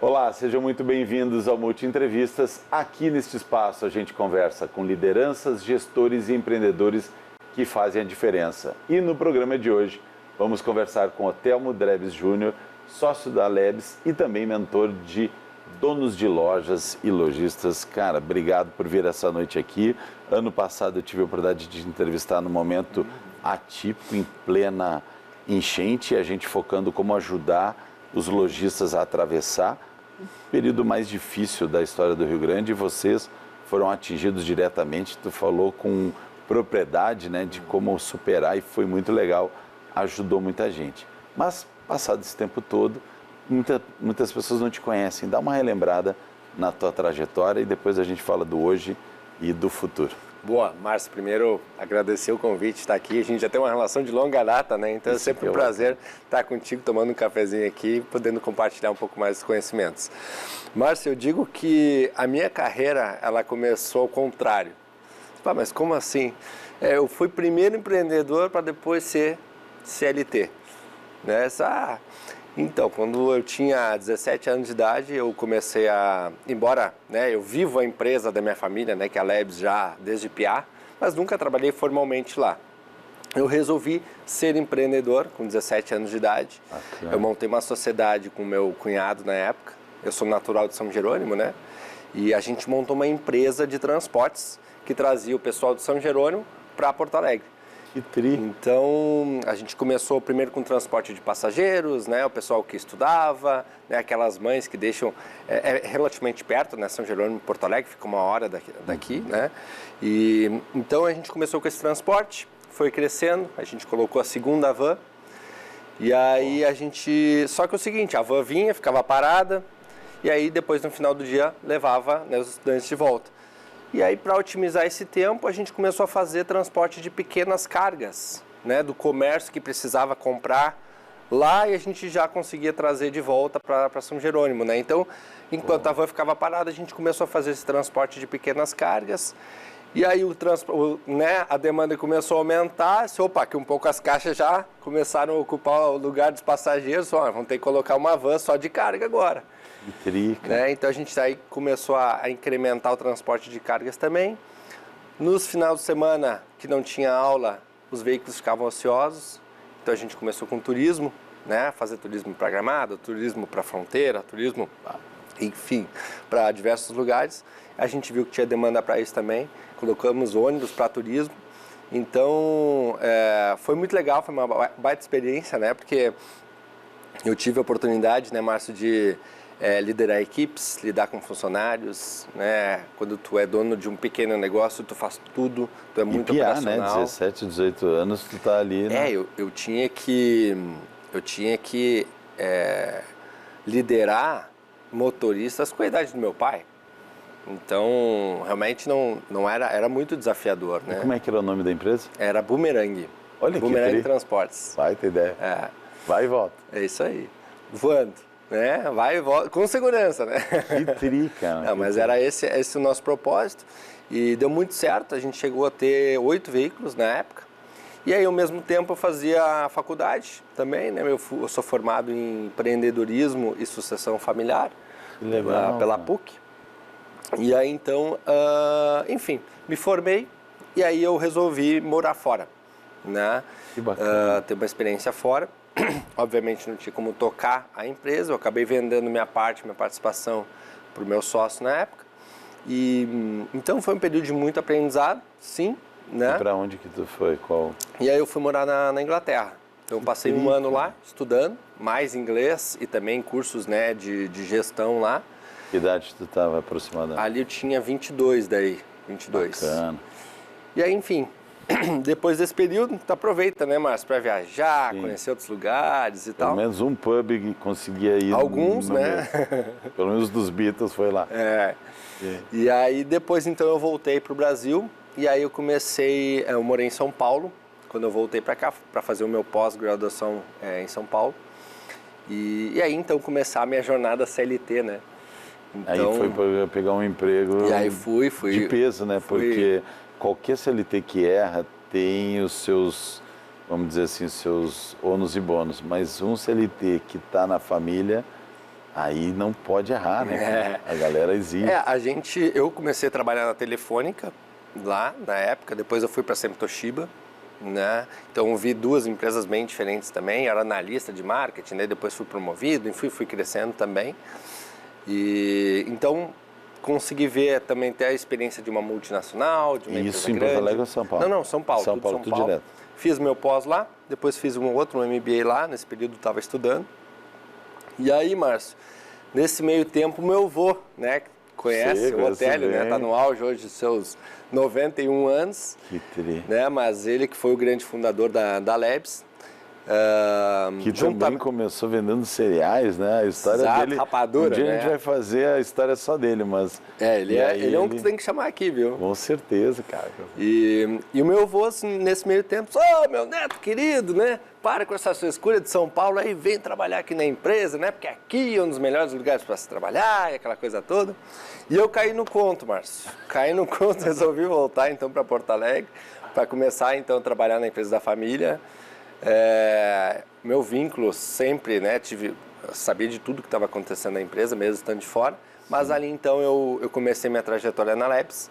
Olá, sejam muito bem-vindos ao Multi Entrevistas. Aqui neste espaço a gente conversa com lideranças, gestores e empreendedores que fazem a diferença. E no programa de hoje vamos conversar com Otelmo Drebes Júnior, sócio da Lebs e também mentor de donos de lojas e lojistas. Cara, obrigado por vir essa noite aqui. Ano passado eu tive a oportunidade de entrevistar num momento atípico, em plena enchente, a gente focando como ajudar os lojistas a atravessar o período mais difícil da história do Rio Grande, e vocês foram atingidos diretamente. Tu falou com propriedade, né, de como superar, e foi muito legal, ajudou muita gente. Mas, passado esse tempo todo, muitas pessoas não te conhecem. Dá uma relembrada na tua trajetória e depois a gente fala do hoje e do futuro. Boa, Márcio, primeiro agradecer o convite de estar aqui. A gente já tem uma relação de longa data, né? Então é sempre um prazer estar contigo, tomando um cafezinho aqui, podendo compartilhar um pouco mais dos conhecimentos. Márcio, eu digo que a minha carreira, ela começou ao contrário. Mas como assim? Eu fui primeiro empreendedor para depois ser CLT. Né? Então, quando eu tinha 17 anos de idade, eu comecei embora, né, eu vivo a empresa da minha família, né, que é a Lebs já desde piá, mas nunca trabalhei formalmente lá. Eu resolvi ser empreendedor com 17 anos de idade. Eu montei uma sociedade com meu cunhado na época. Eu sou natural de São Jerônimo, né? E a gente montou uma empresa de transportes que trazia o pessoal de São Jerônimo para Porto Alegre. Que tri. Então, a gente começou primeiro com transporte de passageiros, né? O pessoal que estudava, né? Aquelas mães que deixam relativamente perto, né? São Jerônimo e Porto Alegre, fica 1 hora daqui, né? E então a gente começou com esse transporte, foi crescendo, a gente colocou a segunda van, e aí só que é o seguinte, a van vinha, ficava parada, e aí depois no final do dia levava, né, os estudantes de volta. E aí, para otimizar esse tempo, a gente começou a fazer transporte de pequenas cargas, né, do comércio que precisava comprar lá, e a gente já conseguia trazer de volta para São Jerônimo, né? Então, enquanto a van ficava parada, a gente começou a fazer esse transporte de pequenas cargas. E aí né, a demanda começou a aumentar, que um pouco as caixas já começaram a ocupar o lugar dos passageiros, vão ter que colocar uma van só de carga agora. Né? Então a gente aí começou a incrementar o transporte de cargas também. Nos finais de semana que não tinha aula, os veículos ficavam ociosos, então a gente começou com turismo, né? Fazer turismo para Gramado, turismo para Fronteira, turismo, enfim, para diversos lugares. A gente viu que tinha demanda para isso também, colocamos ônibus para turismo. Então foi muito legal, foi uma baita experiência, né? Porque eu tive a oportunidade, né, Márcio, de liderar equipes, lidar com funcionários, né? Quando tu é dono de um pequeno negócio, tu faz tudo, tu é muito operacional. Né? 17, 18 anos, tu tá ali, né? Eu tinha que liderar motoristas com a idade do meu pai. Então, realmente não era muito desafiador, né? E como é que era o nome da empresa? Era Boomerang. Olha, Boomerang Transportes. Vai ter ideia. Vai e volta. É isso aí. Voando. Né? Vai e volta, com segurança, né? Que tri, cara. Não, mas era esse o nosso propósito, e deu muito certo. A gente chegou a ter 8 veículos na época, e aí ao mesmo tempo eu fazia a faculdade também, né? Eu sou formado em empreendedorismo e sucessão familiar. Legal, pela PUC, e aí então, enfim, me formei, e aí eu resolvi morar fora, né? Que bacana. Ter uma experiência fora. Obviamente não tinha como tocar a empresa, eu acabei vendendo minha participação para o meu sócio na época. E então foi um período de muito aprendizado, sim, né? E para onde que tu foi? Qual? E aí eu fui morar na Inglaterra. Então eu passei 1 ano lá estudando, mais inglês e também cursos, né, de gestão lá. Que idade tu estava aproximadamente? Ali eu tinha 22 daí, 22. Bacana. E aí, enfim, depois desse período, tu aproveita, né, Márcio, para viajar, conhecer outros lugares e tal. Pelo menos um pub que conseguia ir. Alguns, né? Pelo menos dos Beatles foi lá. E aí depois, então, eu voltei para o Brasil, e aí eu morei em São Paulo, quando eu voltei para cá, para fazer o meu pós-graduação em São Paulo. E aí, então, começar a minha jornada CLT, né? Então, aí foi para pegar um emprego e aí fui de peso, né? Porque qualquer CLT que erra tem os seus, vamos dizer assim, seus ônus e bônus. Mas um CLT que está na família Aí não pode errar, né? A galera exige. Eu comecei a trabalhar na Telefônica, lá na época, depois eu fui para a Sempre Toshiba, né? Então vi duas empresas bem diferentes também, era analista de marketing, né? Depois fui promovido, enfim, fui crescendo também. E então consegui ver também ter a experiência de uma multinacional, de uma empresa grande. Isso em Porto Alegre ou São Paulo? Não, São Paulo. São Paulo, tudo direto. Fiz meu pós lá, depois fiz um MBA lá, nesse período estava estudando. E aí, Márcio, nesse meio tempo, meu avô, né, conhece o Otélio, né, tá no auge hoje de seus 91 anos. Que tri. Né, mas ele que foi o grande fundador da Labs. Que também começou vendendo cereais, né? A história dele. Rapadura, um dia a gente vai fazer a história só dele, mas. Ele é um que tu tem que chamar aqui, viu? Com certeza, cara. E o meu avô, assim, nesse meio tempo, meu neto querido, né? Para com essa sua escolha de São Paulo aí, vem trabalhar aqui na empresa, né? Porque aqui é um dos melhores lugares para se trabalhar e aquela coisa toda. E eu caí no conto, Márcio. Caí no conto, resolvi voltar então para Porto Alegre, para começar então a trabalhar na empresa da família. Meu vínculo sempre, né, sabia de tudo que estava acontecendo na empresa, mesmo estando de fora, mas ali então eu comecei minha trajetória na Labs.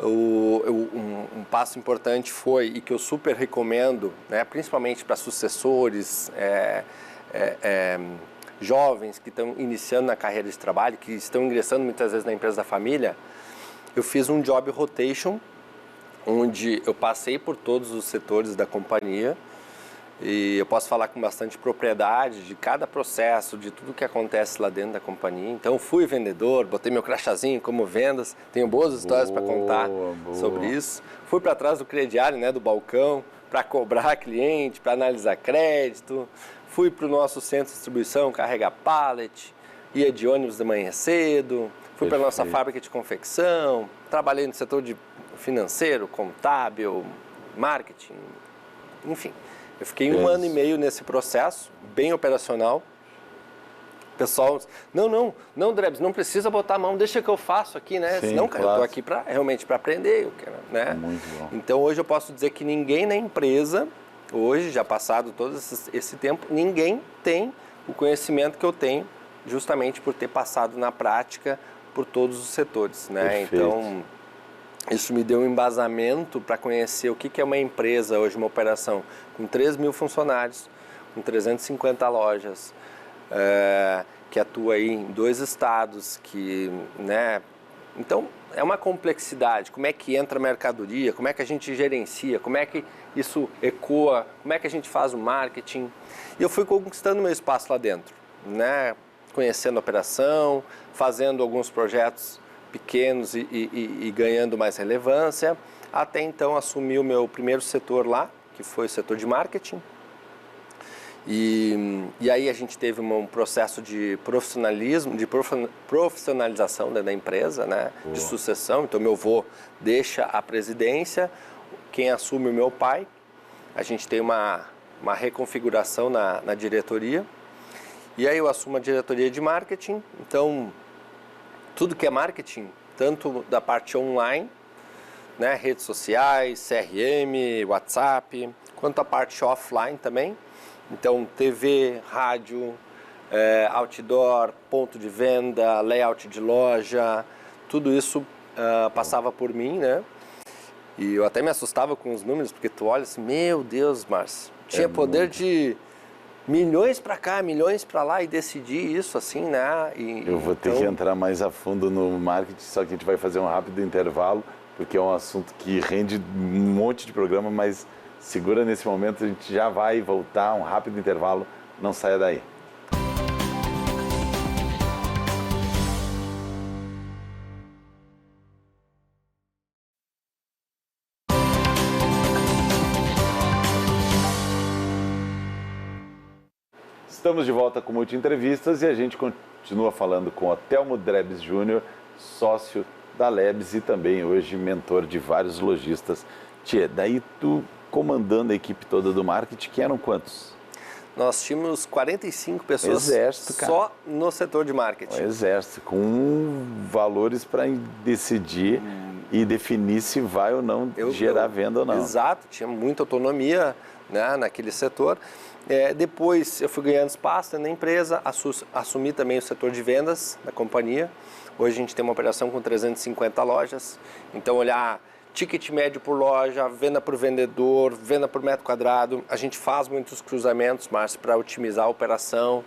Um passo importante foi, e que eu super recomendo, né, principalmente para sucessores, jovens que estão iniciando na carreira de trabalho, que estão ingressando muitas vezes na empresa da família, eu fiz um job rotation, onde eu passei por todos os setores da companhia, e eu posso falar com bastante propriedade de cada processo, de tudo que acontece lá dentro da companhia. Então, fui vendedor, botei meu crachazinho como vendas, tenho boas histórias para contar sobre isso. Fui para trás do crediário, né, do balcão, para cobrar cliente, para analisar crédito. Fui para o nosso centro de distribuição, carregar pallet, ia de ônibus de manhã cedo. Fui para a nossa fábrica de confecção, trabalhei no setor de financeiro, contábil, marketing, enfim. Eu fiquei um ano e meio nesse processo, bem operacional. O pessoal, não, Drebs, não precisa botar a mão, deixa que eu faço aqui, né? Sim, Senão, cara, eu estou aqui realmente para aprender, né? Muito bom. Então, hoje eu posso dizer que ninguém na empresa, hoje, já passado todo esse tempo, ninguém tem o conhecimento que eu tenho, justamente por ter passado na prática por todos os setores, né? Perfeito. Então, isso me deu um embasamento para conhecer o que é uma empresa hoje, uma operação com 3.000 funcionários, com 350 lojas, que atua aí em 2 estados, né? Então, é uma complexidade. Como é que entra a mercadoria, como é que a gente gerencia, como é que isso ecoa, como é que a gente faz o marketing. E eu fui conquistando meu espaço lá dentro, né? Conhecendo a operação, fazendo alguns projetos pequenos e ganhando mais relevância, até então assumi o meu primeiro setor lá, que foi o setor de marketing. E aí a gente teve um processo de profissionalismo, de profissionalização da empresa, né, de sucessão. Então meu avô deixa a presidência, quem assume o meu pai. A gente tem uma reconfiguração na diretoria. E aí eu assumo a diretoria de marketing. Então tudo que é marketing, tanto da parte online, né, redes sociais, CRM, WhatsApp, quanto a parte offline também. Então, TV, rádio, outdoor, ponto de venda, layout de loja, tudo isso passava por mim, né? E eu até me assustava com os números, porque tu olha assim, meu Deus, Márcio, tinha poder de milhões para cá, milhões para lá e decidir isso assim, né? Eu vou ter que entrar mais a fundo no marketing, só que a gente vai fazer um rápido intervalo, porque é um assunto que rende um monte de programa, mas segura nesse momento, a gente já vai voltar, um rápido intervalo, não saia daí. Estamos de volta com Multi Entrevistas e a gente continua falando com o Telmo Drebs Júnior, sócio da Labs e também hoje mentor de vários lojistas. Tchê, daí tu comandando a equipe toda do marketing, que eram quantos? Nós tínhamos 45 pessoas Exército, só no setor de marketing. Um exército, com valores para decidir e definir se vai ou não gerar venda ou não. Exato, tinha muita autonomia, né, naquele setor. Depois eu fui ganhando espaço na empresa, assumi também o setor de vendas da companhia. Hoje a gente tem uma operação com 350 lojas, então olhar ticket médio por loja, venda por vendedor, venda por metro quadrado. A gente faz muitos cruzamentos, Márcio, para otimizar a operação,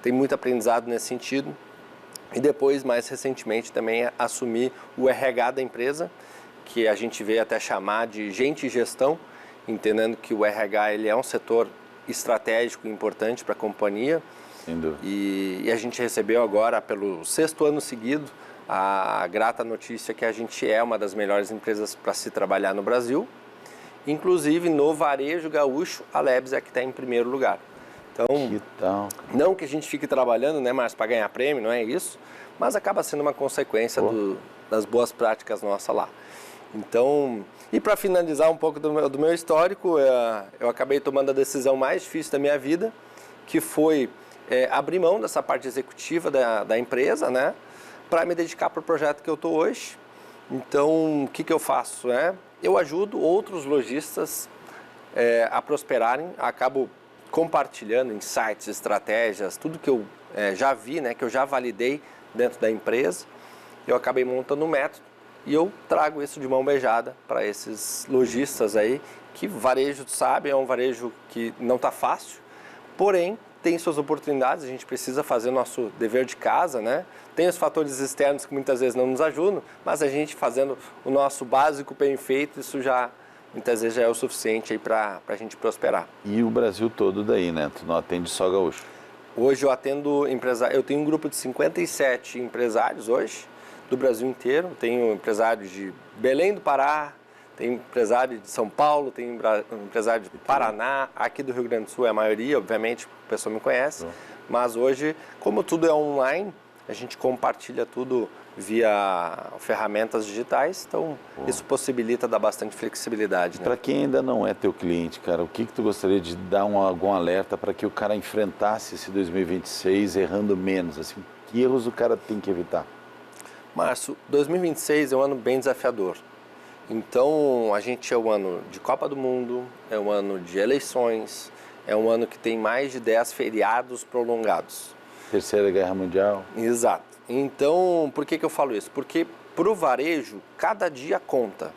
tem muito aprendizado nesse sentido. E depois, mais recentemente, também assumi o RH da empresa, que a gente veio até chamar de gente e gestão, entendendo que o RH ele é um setor estratégico e importante para a companhia. Sem dúvida. E a gente recebeu agora, pelo 6º ano seguido, a grata notícia que a gente é uma das melhores empresas para se trabalhar no Brasil. Inclusive, no varejo gaúcho, a Lebs é que está em primeiro lugar. Então, que tal? Não que a gente fique trabalhando, né, Márcio, para ganhar prêmio, não é isso, mas acaba sendo uma consequência das boas práticas nossas lá. Então, e para finalizar um pouco do meu histórico, eu acabei tomando a decisão mais difícil da minha vida, que foi abrir mão dessa parte executiva da empresa, né, para me dedicar para o projeto que eu estou hoje. Então, o que eu faço? Eu ajudo outros lojistas a prosperarem, acabo compartilhando insights, estratégias, tudo que eu já vi, né, que eu já validei dentro da empresa. Eu acabei montando um método e eu trago isso de mão beijada para esses lojistas aí, que varejo, tu sabe, é um varejo que não está fácil, porém tem suas oportunidades, a gente precisa fazer o nosso dever de casa, né? Tem os fatores externos que muitas vezes não nos ajudam, mas a gente fazendo o nosso básico bem feito, isso já muitas vezes já é o suficiente aí para a gente prosperar. E o Brasil todo daí, né? Tu não atende só gaúcho? Hoje eu atendo empresários, eu tenho um grupo de 57 empresários hoje, do Brasil inteiro. Tenho empresários de Belém do Pará, tem empresário de São Paulo, tem empresário de Paraná, aqui do Rio Grande do Sul é a maioria, obviamente, a pessoa me conhece. Mas hoje, como tudo é online, a gente compartilha tudo via ferramentas digitais, então isso possibilita dar bastante flexibilidade. Né? Para quem ainda não é teu cliente, cara, o que tu gostaria de dar algum alerta para que o cara enfrentasse esse 2026 errando menos? Assim, que erros o cara tem que evitar? Márcio, 2026 é um ano bem desafiador. Então, a gente é um ano de Copa do Mundo, é um ano de eleições, é um ano que tem mais de 10 feriados prolongados. Terceira Guerra Mundial. Exato. Então, por que eu falo isso? Porque para o varejo, cada dia conta.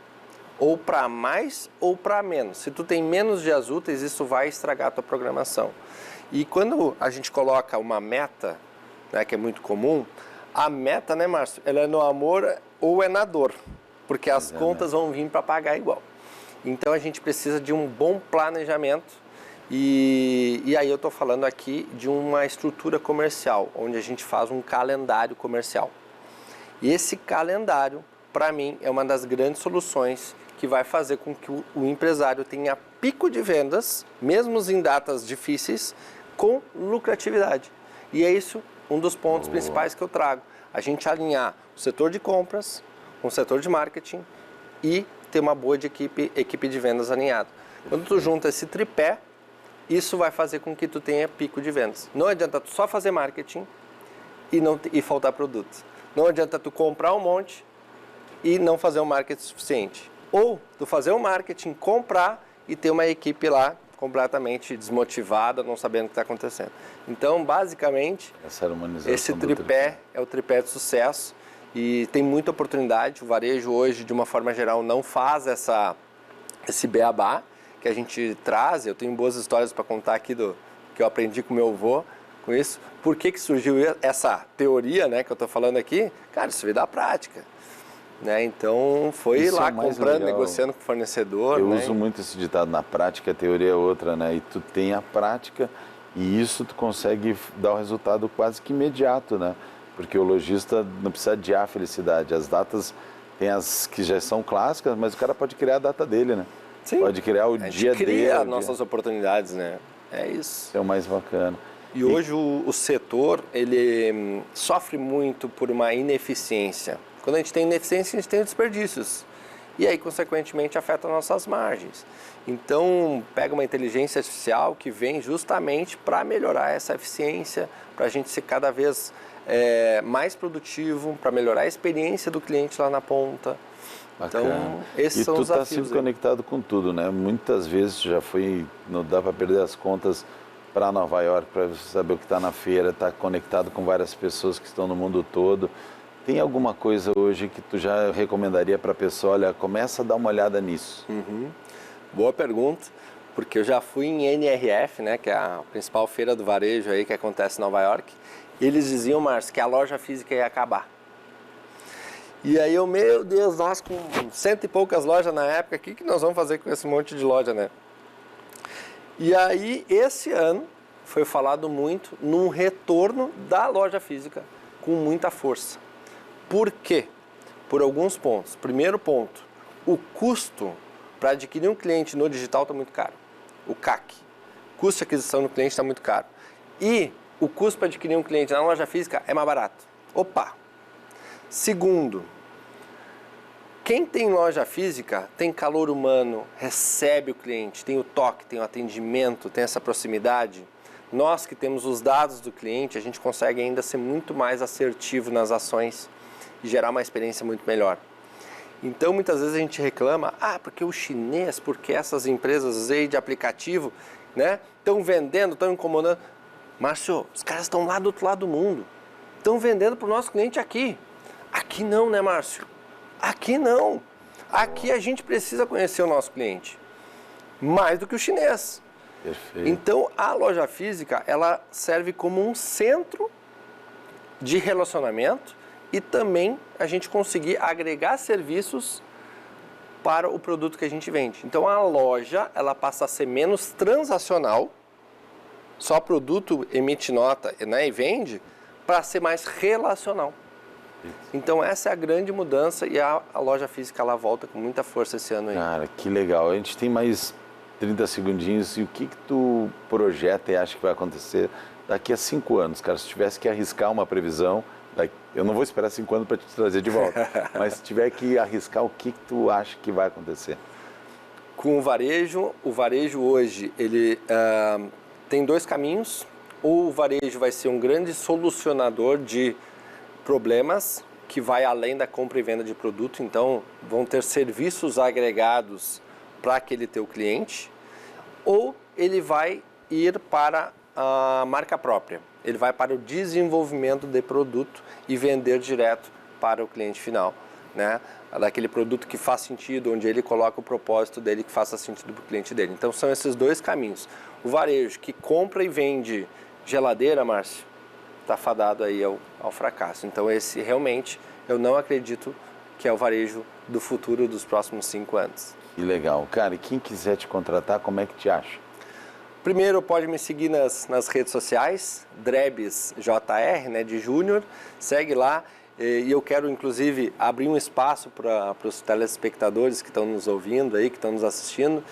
Ou para mais ou para menos. Se tu tem menos dias úteis, isso vai estragar a tua programação. E quando a gente coloca uma meta, né, que é muito comum, a meta, né, Márcio, ela é no amor ou é na dor. Porque as contas vão vir para pagar igual. Então, a gente precisa de um bom planejamento. E aí eu estou falando aqui de uma estrutura comercial, onde a gente faz um calendário comercial. E esse calendário, para mim, é uma das grandes soluções que vai fazer com que o empresário tenha pico de vendas, mesmo em datas difíceis, com lucratividade. E é isso um dos pontos principais que eu trago. A gente alinhar o setor de compras, com o setor de marketing e ter uma boa equipe de vendas alinhada. Quando tu junta esse tripé, isso vai fazer com que tu tenha pico de vendas. Não adianta tu só fazer marketing e faltar produtos. Não adianta tu comprar um monte e não fazer um marketing suficiente. Ou tu fazer um marketing, comprar e ter uma equipe lá completamente desmotivada, não sabendo o que está acontecendo. Então, basicamente, esse tripé é o tripé de sucesso e tem muita oportunidade. O varejo hoje, de uma forma geral, não faz esse beabá que a gente traz. Eu tenho boas histórias para contar aqui que eu aprendi com meu avô com isso. Por que surgiu essa teoria, né, que eu estou falando aqui? Cara, isso veio da prática. Né? Então, foi isso lá comprando, negociando com o fornecedor. Eu uso muito esse ditado, na prática a teoria é outra, né? E tu tem a prática e isso tu consegue dar o resultado quase que imediato, né? Porque o lojista não precisa adiar a felicidade. As datas tem as que já são clássicas, mas o cara pode criar a data dele, né? Sim. Pode criar o dia dele. Cria nossas oportunidades, né? É isso. É o mais bacana. E hoje o setor, ele sofre muito por uma ineficiência. Quando a gente tem ineficiência, a gente tem desperdícios. E aí, consequentemente, afeta nossas margens. Então, pega uma inteligência artificial que vem justamente para melhorar essa eficiência, para a gente ser cada vez mais produtivo, para melhorar a experiência do cliente lá na ponta. Bacana. Então, esses são os desafios. E tu está sempre conectado com tudo, né? Muitas vezes já foi, não dá para perder as contas para Nova York, para saber o que está na feira, está conectado com várias pessoas que estão no mundo todo. Tem alguma coisa hoje que tu já recomendaria para a pessoa, olha, começa a dar uma olhada nisso? Boa pergunta, porque eu já fui em NRF, né, que é a principal feira do varejo aí que acontece em Nova York, e eles diziam, Márcio, que a loja física ia acabar. E aí eu, meu Deus, nós com 100 e poucas lojas na época, o que nós vamos fazer com esse monte de loja, né? E aí, esse ano, foi falado muito num retorno da loja física com muita força. Por quê? Por alguns pontos. Primeiro ponto, o custo para adquirir um cliente no digital está muito caro. O CAC, custo de aquisição do cliente está muito caro. E o custo para adquirir um cliente na loja física é mais barato. Opa! Segundo, quem tem loja física tem calor humano, recebe o cliente, tem o toque, tem o atendimento, tem essa proximidade. Nós que temos os dados do cliente, a gente consegue ainda ser muito mais assertivo nas ações e gerar uma experiência muito melhor. Então, muitas vezes a gente reclama, porque o chinês, porque essas empresas aí de aplicativo, né, estão vendendo, estão incomodando. Márcio, os caras estão lá do outro lado do mundo, estão vendendo para o nosso cliente aqui. Aqui não, né, Márcio? Aqui não. Aqui a gente precisa conhecer o nosso cliente, mais do que o chinês. Perfeito. Então, a loja física, ela serve como um centro de relacionamento e também a gente conseguir agregar serviços para o produto que a gente vende. Então, a loja, ela passa a ser menos transacional, só produto emite nota, né, e vende, para ser mais relacional. Então, essa é a grande mudança e a loja física, ela volta com muita força esse ano aí. Cara, que legal. A gente tem mais 30 segundinhos. E o que tu projeta e acha que vai acontecer daqui a 5 anos? Cara, se tivesse que arriscar uma previsão, eu não vou esperar 5 anos para te trazer de volta, mas se tiver que arriscar, o que tu acha que vai acontecer? Com o varejo hoje, ele tem 2 caminhos. Ou o varejo vai ser um grande solucionador de problemas que vai além da compra e venda de produto, então vão ter serviços agregados para aquele teu cliente, ou ele vai ir para a marca própria, ele vai para o desenvolvimento de produto e vender direto para o cliente final, né? Daquele produto que faz sentido, onde ele coloca o propósito dele que faça sentido para o cliente dele. Então são esses 2 caminhos. O varejo que compra e vende geladeira, Márcio, está fadado aí ao fracasso. Então esse realmente eu não acredito que é o varejo do futuro dos próximos 5 anos. Que legal. Cara, e quem quiser te contratar, como é que te acha? Primeiro pode me seguir nas redes sociais, DrebsJR, né, de Júnior, segue lá. E eu quero, inclusive, abrir um espaço para os telespectadores que estão nos ouvindo aí, que estão nos assistindo,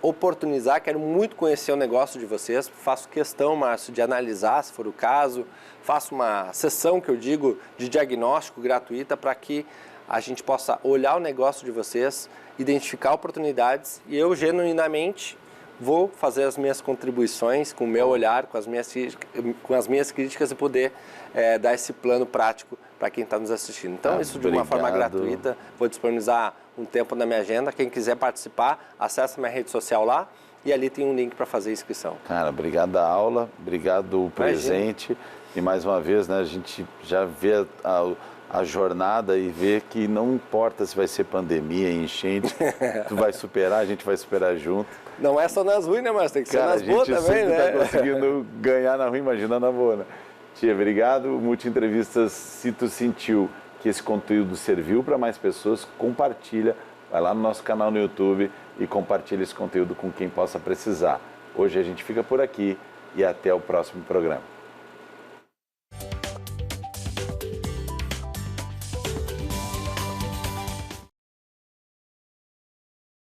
oportunizar, quero muito conhecer o negócio de vocês, faço questão, Márcio, de analisar, se for o caso, faço uma sessão, que eu digo, de diagnóstico gratuita para que a gente possa olhar o negócio de vocês, identificar oportunidades e eu, genuinamente, vou fazer as minhas contribuições com o meu olhar, com as minhas críticas e poder dar esse plano prático para quem está nos assistindo. Então, isso de uma forma gratuita, vou disponibilizar um tempo na minha agenda. Quem quiser participar, acessa minha rede social lá e ali tem um link para fazer a inscrição. Cara, obrigado a aula, obrigado o presente. E mais uma vez, né, a gente já vê a jornada e vê que não importa se vai ser pandemia, enchente, tu vai superar, a gente vai superar junto. Não é só nas ruins, né, mas tem que ser nas boas também, né? A gente sempre está conseguindo ganhar na ruim, imagina na boa, né? Tia, obrigado. Multi Entrevistas, se tu sentiu que esse conteúdo serviu para mais pessoas, compartilha, vai lá no nosso canal no YouTube e compartilha esse conteúdo com quem possa precisar. Hoje a gente fica por aqui e até o próximo programa.